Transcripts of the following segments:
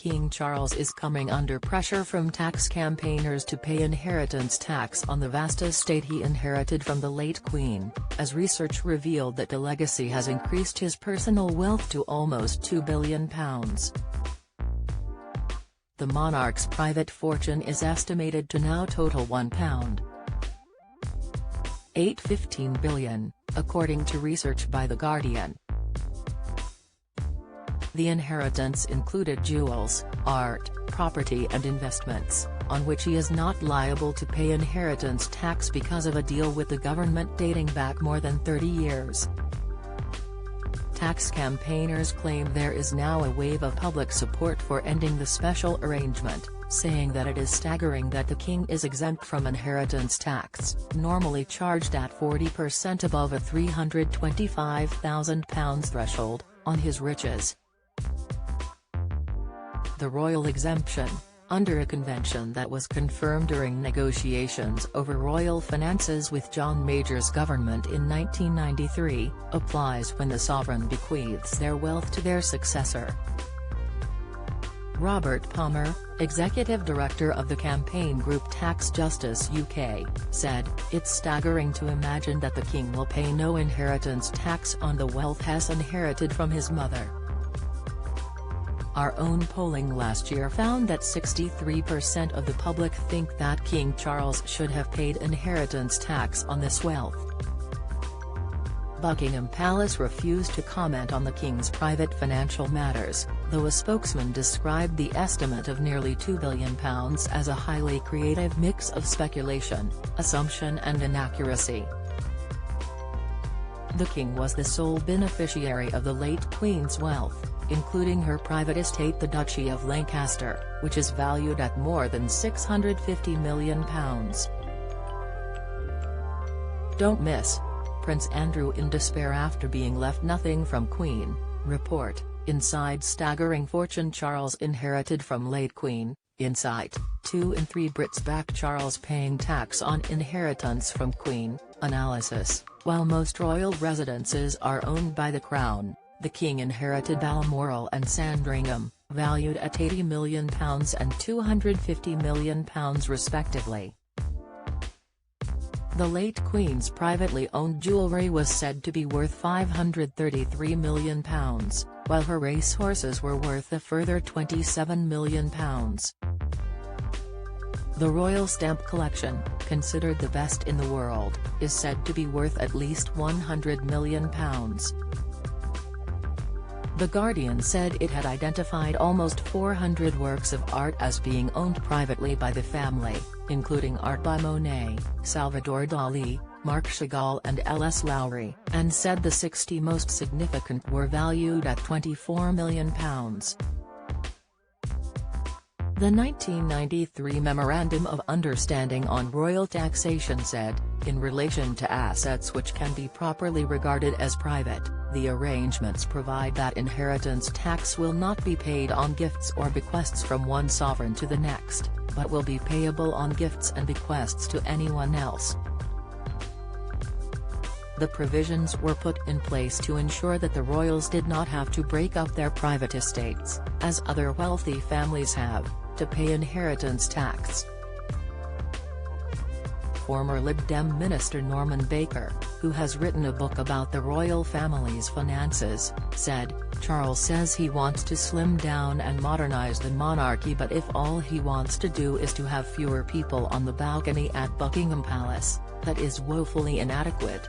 King Charles is coming under pressure from tax campaigners to pay inheritance tax on the vast estate he inherited from the late Queen, as research revealed that the legacy has increased his personal wealth to almost £2 billion. The monarch's private fortune is estimated to now total £1.815 billion, according to research by The Guardian. The inheritance included jewels, art, property and investments, on which he is not liable to pay inheritance tax because of a deal with the government dating back more than 30 years. Tax campaigners claim there is now a wave of public support for ending the special arrangement, saying that it is staggering that the king is exempt from inheritance tax, normally charged at 40% above a £325,000 threshold, on his riches. The royal exemption, under a convention that was confirmed during negotiations over royal finances with John Major's government in 1993, applies when the sovereign bequeaths their wealth to their successor. Robert Palmer, executive director of the campaign group Tax Justice UK, said, "It's staggering to imagine that the king will pay no inheritance tax on the wealth he's inherited from his mother." Our own polling last year found that 63% of the public think that King Charles should have paid inheritance tax on this wealth. Buckingham Palace refused to comment on the king's private financial matters, though a spokesman described the estimate of nearly £2 billion as a highly creative mix of speculation, assumption and inaccuracy. The king was the sole beneficiary of the late Queen's wealth, including her private estate the Duchy of Lancaster, which is valued at more than £650 million. Don't miss: Prince Andrew in despair after being left nothing from Queen, report, inside staggering fortune Charles inherited from late Queen, insight, 2 in 3 Brits back Charles paying tax on inheritance from Queen, analysis, while most royal residences are owned by the Crown, the king inherited Balmoral and Sandringham, valued at £80 million and £250 million respectively. The late Queen's privately owned jewellery was said to be worth £533 million, while her racehorses were worth a further £27 million. The royal stamp collection, considered the best in the world, is said to be worth at least £100 million. The Guardian said it had identified almost 400 works of art as being owned privately by the family, including art by Monet, Salvador Dali, Marc Chagall and L.S. Lowry, and said the 60 most significant were valued at £24 million. The 1993 Memorandum of Understanding on Royal Taxation said, in relation to assets which can be properly regarded as private, the arrangements provide that inheritance tax will not be paid on gifts or bequests from one sovereign to the next, but will be payable on gifts and bequests to anyone else. The provisions were put in place to ensure that the royals did not have to break up their private estates, as other wealthy families have, to pay inheritance tax. Former Lib Dem Minister Norman Baker, who has written a book about the royal family's finances, said, "Charles says he wants to slim down and modernise the monarchy, but if all he wants to do is to have fewer people on the balcony at Buckingham Palace, that is woefully inadequate."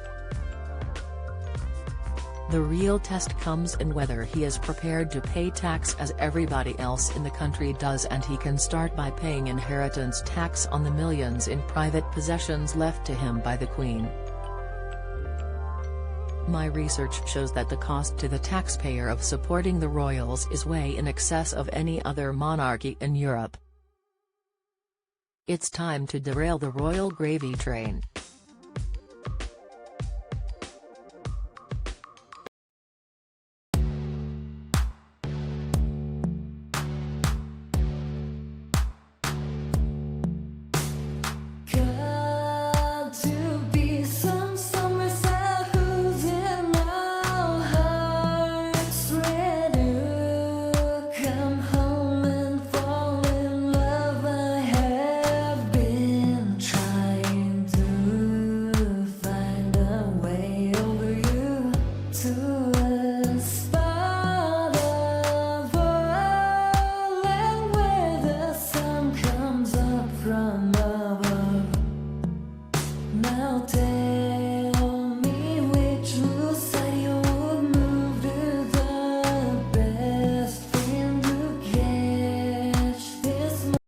The real test comes in whether he is prepared to pay tax as everybody else in the country does, and he can start by paying inheritance tax on the millions in private possessions left to him by the Queen. My research shows that the cost to the taxpayer of supporting the royals is way in excess of any other monarchy in Europe. It's time to derail the royal gravy train.